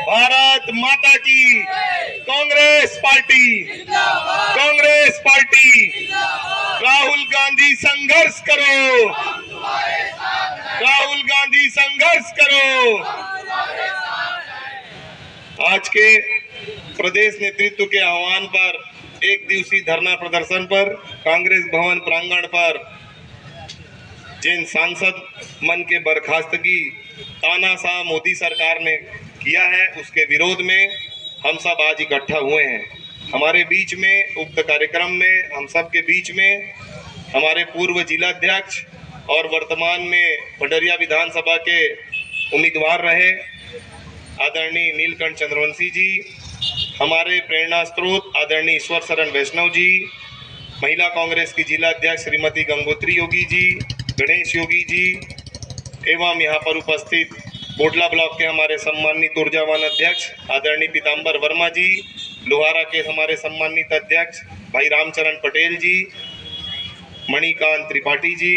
भारत माता की। Congress party, Congress party. Rahul Gandhi संघर्ष करो, राहुल गांधी संघर्ष करो। आज के प्रदेश नेतृत्व के आह्वान पर एक दिवसीय धरना प्रदर्शन पर कांग्रेस भवन प्रांगण पर जिन सांसद मन के बर्खास्तगी तानाशाह मोदी सरकार ने किया है, उसके विरोध में हम सब आज इकट्ठा हुए हैं। हमारे बीच में उक्त कार्यक्रम में हम सब के बीच में हमारे पूर्व जिलाध्यक्ष और वर्तमान में भंडरिया विधानसभा के उम्मीदवार रहे आदरणीय नीलकंठ चंद्रवंशी जी, हमारे प्रेरणा स्रोत आदरणीय ईश्वर शरण वैष्णव जी, महिला कांग्रेस की जिलाध्यक्ष श्रीमती गंगोत्री योगी जी, गणेश योगी जी एवं यहाँ पर उपस्थित बोडला ब्लॉक के हमारे सम्मानित ऊर्जावान अध्यक्ष आदरणीय पीताम्बर वर्मा जी, लोहारा के हमारे सम्मानित अध्यक्ष भाई रामचरण पटेल जी, मणिकांत त्रिपाठी जी,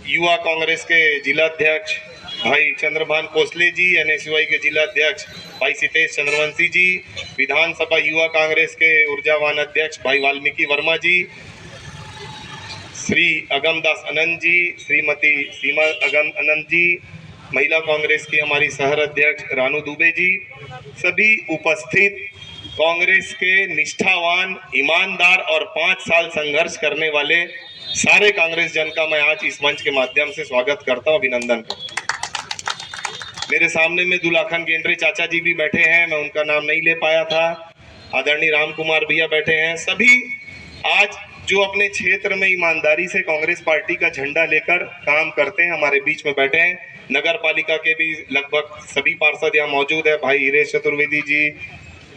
युवा कांग्रेस के जिलाध्यक्ष भाई चंद्रभान कोसले जी, NSUI के जिलाध्यक्ष भाई सितेश चंद्रवंशी जी, विधानसभा युवा कांग्रेस के ऊर्जावान अध्यक्ष भाई वाल्मीकि वर्मा जी, श्री अगमदास अनंत जी, श्रीमती सीमा अगम अनंत जी, महिला कांग्रेस की हमारी शहर अध्यक्ष रानू दुबे जी, सभी उपस्थित कांग्रेस के निष्ठावान, ईमानदार और 5 साल संघर्ष करने वाले सारे कांग्रेस जन का मैं आज इस मंच के माध्यम से स्वागत करता हूं, अभिनंदन करता हूं। मेरे सामने में दुलाखन गेंद्रे चाचा जी भी बैठे हैं, मैं उनका नाम नहीं ले पाया था। आदरणीय राम कुमार भैया बैठे हैं। सभी आज जो अपने क्षेत्र में ईमानदारी से कांग्रेस पार्टी का झंडा लेकर काम करते हैं, हमारे बीच में बैठे हैं। नगर पालिका के भी लगभग सभी पार्षद यहाँ मौजूद है, भाई हिरेश चतुर्वेदी जी,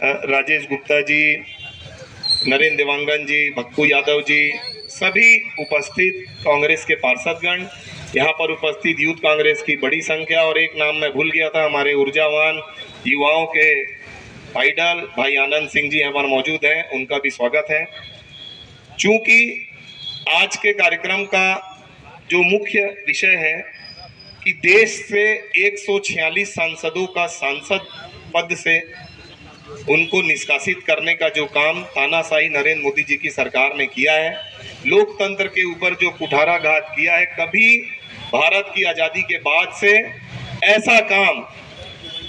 राजेश गुप्ता जी, नरेंद्र देवांगन जी, भक्कू यादव जी, सभी उपस्थित कांग्रेस के पार्षदगण, यहाँ पर उपस्थित यूथ कांग्रेस की बड़ी संख्या, और एक नाम मैं भूल गया था, हमारे ऊर्जावान युवाओं के आइडल भाई आनंद सिंह जी यहाँ पर मौजूद हैं, उनका भी स्वागत है। चूंकि आज के कार्यक्रम का जो मुख्य विषय है कि देश से 146 सांसदों का सांसद पद से उनको निष्कासित करने का जो काम तानाशाही नरेंद्र मोदी जी की सरकार ने किया है, लोकतंत्र के ऊपर जो कुठाराघात किया है, कभी भारत की आज़ादी के बाद से ऐसा काम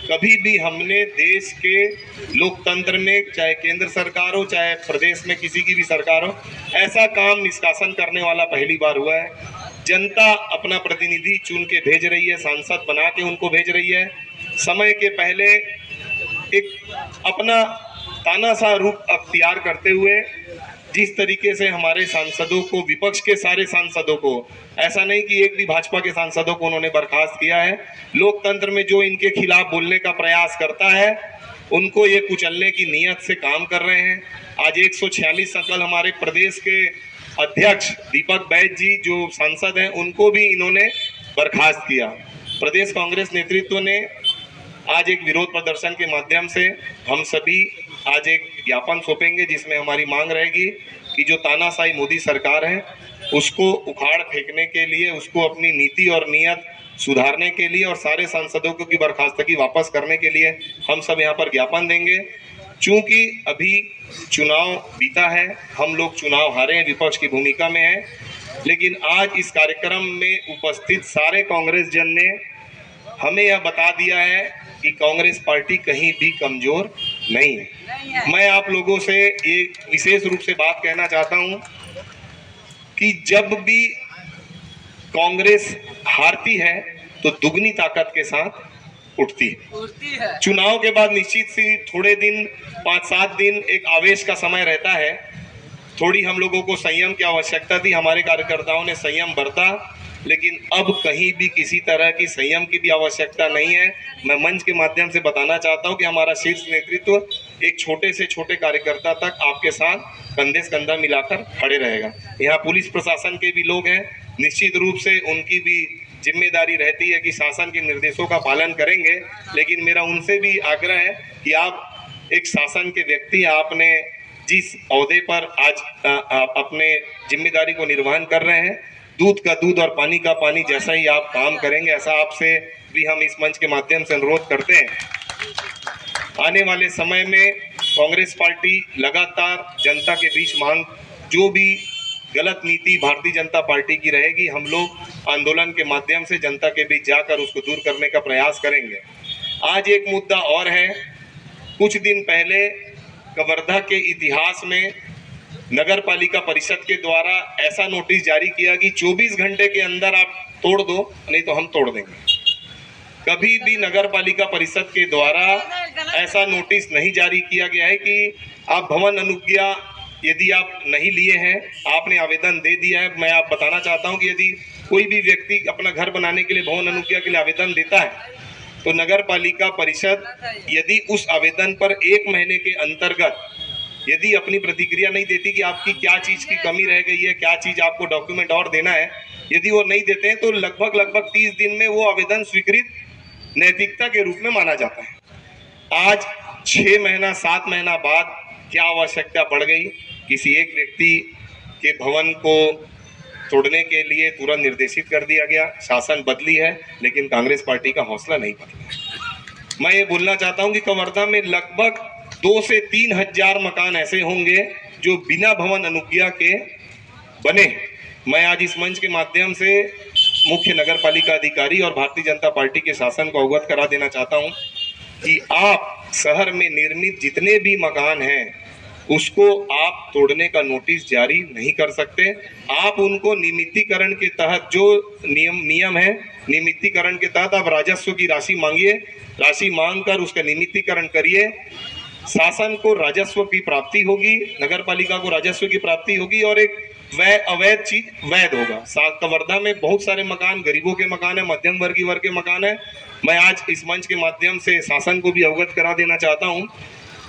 कभी भी हमने देश के लोकतंत्र में, चाहे केंद्र सरकार हो चाहे प्रदेश में किसी की भी सरकार हो, ऐसा काम निष्कासन करने वाला पहली बार हुआ है। जनता अपना प्रतिनिधि चुन के भेज रही है, सांसद बना के उनको भेज रही है। समय के पहले एक अपना तानाशाह रूप अख्तियार करते हुए जिस तरीके से हमारे सांसदों को, विपक्ष के सारे सांसदों को, ऐसा नहीं कि एक भी भाजपा के सांसदों को उन्होंने बर्खास्त किया है, लोकतंत्र में जो इनके खिलाफ बोलने का प्रयास करता है उनको ये कुचलने की नीयत से काम कर रहे हैं। आज 146 सकल हमारे प्रदेश के अध्यक्ष दीपक बैज जी जो सांसद हैं, उनको भी इन्होंने बर्खास्त किया। प्रदेश कांग्रेस नेतृत्व ने आज एक विरोध प्रदर्शन के माध्यम से हम सभी आज एक ज्ञापन सौंपेंगे, जिसमें हमारी मांग रहेगी कि जो तानाशाही मोदी सरकार है उसको उखाड़ फेंकने के लिए, उसको अपनी नीति और नीयत सुधारने के लिए और सारे सांसदों की बर्खास्तगी वापस करने के लिए हम सब यहाँ पर ज्ञापन देंगे। चूंकि अभी चुनाव बीता है, हम लोग चुनाव हारे हैं, विपक्ष की भूमिका में है, लेकिन आज इस कार्यक्रम में उपस्थित सारे कांग्रेस जन ने हमें यह बता दिया है कि कांग्रेस पार्टी कहीं भी कमजोर नहीं है। मैं आप लोगों से एक विशेष रूप से बात कहना चाहता हूं कि जब भी कांग्रेस हारती है तो दुगनी ताकत के साथ उठती है। चुनाव के बाद निश्चित सी थोड़े दिन, 5-7 दिन एक आवेश का समय रहता है, थोड़ी हम लोगों को संयम की आवश्यकता थी, हमारे कार्यकर्ताओं ने संयम बरता, लेकिन अब कहीं भी किसी तरह की संयम की भी आवश्यकता नहीं है। मैं मंच के माध्यम से बताना चाहता हूं कि हमारा शीर्ष नेतृत्व एक छोटे से छोटे कार्यकर्ता तक आपके साथ कंधे से कंधा मिलाकर खड़े रहेगा। यहाँ पुलिस प्रशासन के भी लोग हैं, निश्चित रूप से उनकी भी जिम्मेदारी रहती है कि शासन के निर्देशों का पालन करेंगे, लेकिन मेरा उनसे भी आग्रह है कि आप एक शासन के व्यक्ति, आपने जिस ओहदे पर आज अपने जिम्मेदारी को निर्वहन कर रहे हैं, दूध का दूध और पानी का पानी जैसा ही आप काम करेंगे, ऐसा आपसे भी हम इस मंच के माध्यम से अनुरोध करते हैं। आने वाले समय में कांग्रेस पार्टी लगातार जनता के बीच मांग, जो भी गलत नीति भारतीय जनता पार्टी की रहेगी, हम लोग आंदोलन के माध्यम से जनता के बीच जाकर उसको दूर करने का प्रयास करेंगे। आज एक मुद्दा और है। कुछ दिन पहले कवर्धा के इतिहास में नगर पालिका परिषद के द्वारा ऐसा नोटिस जारी किया कि 24 घंटे के अंदर आप तोड़ दो, नहीं तो हम तोड़ देंगे। कभी भी नगर पालिका परिषद के द्वारा ऐसा नोटिस नहीं जारी किया गया है कि आप भवन अनुज्ञा यदि आप नहीं लिए हैं, आपने आवेदन दे दिया है। मैं आप बताना चाहता हूं कि यदि कोई भी व्यक्ति अपना घर बनाने के लिए भवन अनुज्ञा के लिए आवेदन देता है, तो नगर पालिका परिषद यदि उस आवेदन पर 1 महीने के अंतर्गत यदि अपनी प्रतिक्रिया नहीं देती कि आपकी क्या चीज़ की कमी रह गई है, क्या चीज़ आपको डॉक्यूमेंट और देना है, यदि वो नहीं देते हैं तो लगभग 30 दिन में वो आवेदन स्वीकृत नैतिकता के रूप में माना जाता है। आज 6 महीना 7 महीना बाद क्या आवश्यकता पड़ गई, किसी एक व्यक्ति के भवन को तोड़ने के लिए तुरंत निर्देशित कर दिया गया। शासन बदली है लेकिन कांग्रेस पार्टी का हौसला नहीं बदला। मैं ये बोलना चाहता हूं कि कवर्धा में लगभग 2 से 3 हजार मकान ऐसे होंगे जो बिना भवन अनुज्ञा के बने। मैं आज इस मंच के माध्यम से मुख्य नगर पालिका अधिकारी और भारतीय जनता पार्टी के शासन को अवगत करा देना चाहता हूं कि आप शहर में निर्मित जितने भी मकान हैं उसको आप तोड़ने का नोटिस जारी नहीं कर सकते। आप उनको नियमितीकरण के तहत जो नियम है, नियमितीकरण के तहत आप राजस्व की राशि मांगिए, राशि मांगकर उसका नियमितीकरण करिए। शासन को राजस्व की प्राप्ति होगी, नगर पालिका को राजस्व की प्राप्ति होगी और एक अवैध चीज वैध होगा। कवर्धा में बहुत सारे मकान गरीबों के मकान है, मध्यम वर्गीय वर्ग के मकान है। मैं आज इस मंच के माध्यम से शासन को भी अवगत करा देना चाहता हूं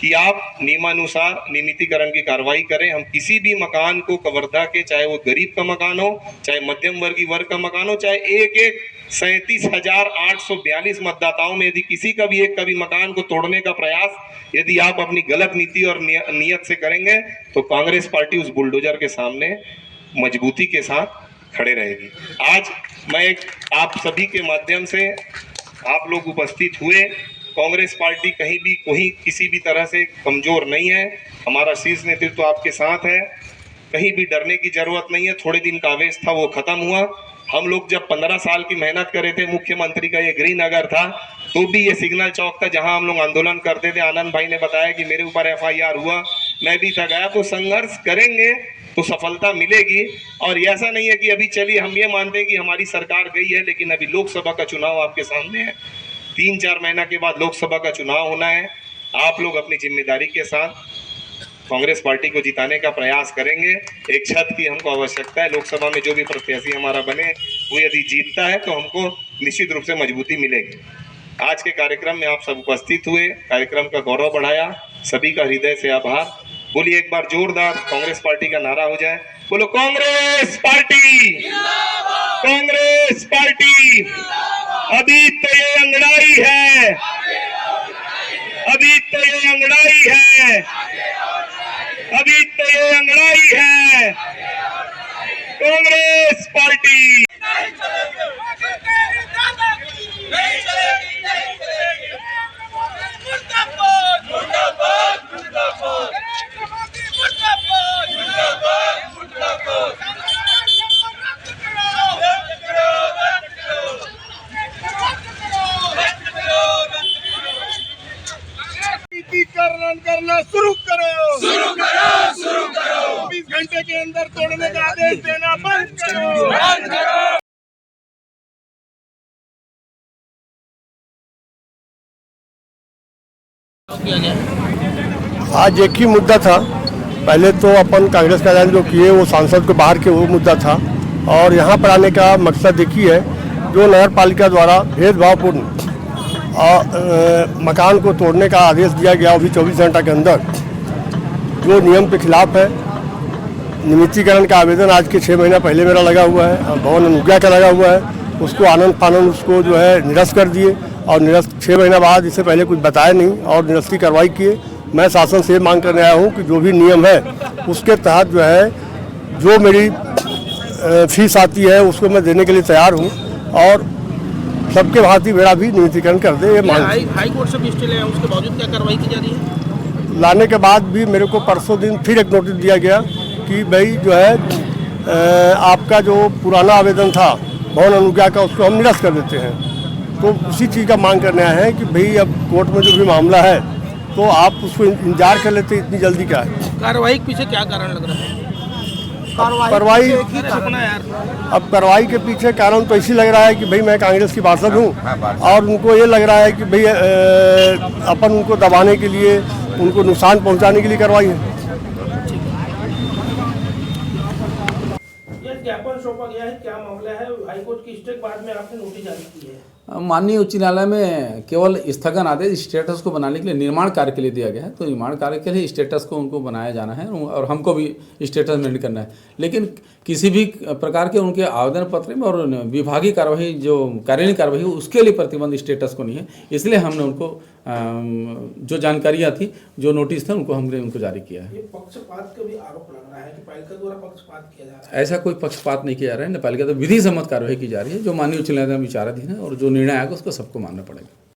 कि आप नियमानुसार नियमितीकरण की कार्रवाई करें। हम किसी भी मकान को कवर्धा के, चाहे वो गरीब का मकान हो, चाहे मध्यम वर्गीय वर्ग का मकान हो, चाहे एक 37,842 मतदाताओं में यदि किसी का भी एक का भी मकान को तोड़ने का प्रयास यदि आप अपनी गलत नीति और नियत से करेंगे तो कांग्रेस पार्टी उस बुलडोजर के सामने मजबूती के साथ खड़े रहेगी। आज मैं आप सभी के माध्यम से, आप लोग उपस्थित हुए, कांग्रेस पार्टी कहीं भी किसी भी तरह से कमजोर नहीं है। हमारा शीर्ष नेतृत्व आपके साथ है, कहीं भी डरने की जरूरत नहीं है। थोड़े दिन का आवेश था वो खत्म हुआ। हम लोग जब 15 साल की मेहनत करे थे, मुख्यमंत्री का ये गृहनगर था, तो भी ये सिग्नल चौक था जहां हम लोग आंदोलन करते थे। आनंद भाई ने बताया कि मेरे ऊपर FIR हुआ, मैं भी था गया। तो संघर्ष करेंगे तो सफलता मिलेगी। और ऐसा नहीं है कि अभी चलिए हम ये मानते हैं कि हमारी सरकार गई है, लेकिन अभी लोकसभा का चुनाव आपके सामने है। 3-4 महीना के बाद लोकसभा का चुनाव होना है। आप लोग अपनी जिम्मेदारी के साथ कांग्रेस पार्टी को जिताने का प्रयास करेंगे। एक छत की हमको आवश्यकता है। लोकसभा में जो भी प्रत्याशी हमारा बने वो यदि जीतता है तो हमको निश्चित रूप से मजबूती मिलेगी। आज के कार्यक्रम में आप सब उपस्थित हुए, कार्यक्रम का गौरव बढ़ाया, सभी का हृदय से आभार। बोलिए एक बार जोरदार कांग्रेस पार्टी का नारा हो जाए। बोलो कांग्रेस पार्टी, कांग्रेस पार्टी। अभी तो ये अंगड़ाई है, अभी तो ये अंगड़ाई है, अभी तो ये अंगड़ाई है। कांग्रेस पार्टी करना शुरू करो, शुरू करो, शुरू करो। 24 घंटे के अंदर तोड़ने का आदेश देना बंद करो, बंद करो। आज एक ही मुद्दा था। पहले तो अपन कांग्रेस का ऐलान जो किए वो सांसद को बाहर के वो मुद्दा था, और यहाँ पर आने का मकसद एक ही है, जो नगर पालिका द्वारा भेदभावपूर्ण मकान को तोड़ने का आदेश दिया गया अभी 24 घंटा के अंदर, जो नियम के खिलाफ है। नियमितीकरण का आवेदन आज के 6 महीना पहले मेरा लगा हुआ है, भवन अनुज्ञा का लगा हुआ है, उसको आनंद फानंद उसको जो है निरस्त कर दिए, और निरस्त 6 महीना बाद इससे पहले कुछ बताया नहीं और निरस्त की कार्रवाई किए। मैं शासन से मांग करने आया हूँ कि जो भी नियम है उसके तहत जो है जो मेरी फीस आती है उसको मैं देने के लिए तैयार हूँ, और सबके भांति मेरा भी नियमितीकरण कर दे, ये मांग थी। हाई कोर्ट से भी स्टे लिया, उसके बावजूद क्या कार्रवाई की जा रही है? लाने के बाद भी मेरे को परसों दिन फिर एक नोटिस दिया गया कि भाई जो है आपका जो पुराना आवेदन था भवन अनुज्ञा का, उसको हम निरस्त कर देते हैं। तो उसी चीज़ का मांग करने आए हैं कि भाई अब कोर्ट में जो भी मामला है तो आप उसको इंतजार कर लेते, इतनी जल्दी क्या है। कार्रवाई के पीछे क्या कारण लग रहा है? कार्रवाई यार, अब कार्रवाई के पीछे कारण तो इसी लग रहा है कि भाई मैं कांग्रेस की पार्षद हूँ और उनको ये लग रहा है कि भाई अपन उनको दबाने के लिए, उनको नुकसान पहुँचाने के लिए कार्रवाई है। ये ज्ञापन सौंपा गया है, क्या मामला है? हाईकोर्ट की स्टे के बाद में आपने नोटिस जारी की है। माननीय उच्च न्यायालय में केवल स्थगन आदेश स्टेटस को बनाने के लिए, निर्माण कार्य के लिए दिया गया है। तो निर्माण कार्य के लिए स्टेटस को उनको बनाया जाना है और हमको भी स्टेटस मेंटेन करना है। लेकिन किसी भी प्रकार के उनके आवेदन पत्र में और विभागीय कार्यवाही, जो कार्यालयीय कार्यवाही, उसके लिए प्रतिबंध स्टेटस को नहीं है। इसलिए हमने उनको जो जानकारियाँ थी, जो नोटिस थे, हमने उनको जारी किया है। ये पक्षपात का भी आरोप लग रहा है कि पालिका द्वारा पक्षपात किया जा रहा है। ऐसा कोई पक्षपात नहीं किया जा रहा है। न्यायपालिका तो विधि सम्मत कार्रवाई की जा रही है, जो माननीय उच्च न्यायालय में विचाराधीन है और जो निर्णय आएगा उसको सबको मानना पड़ेगा।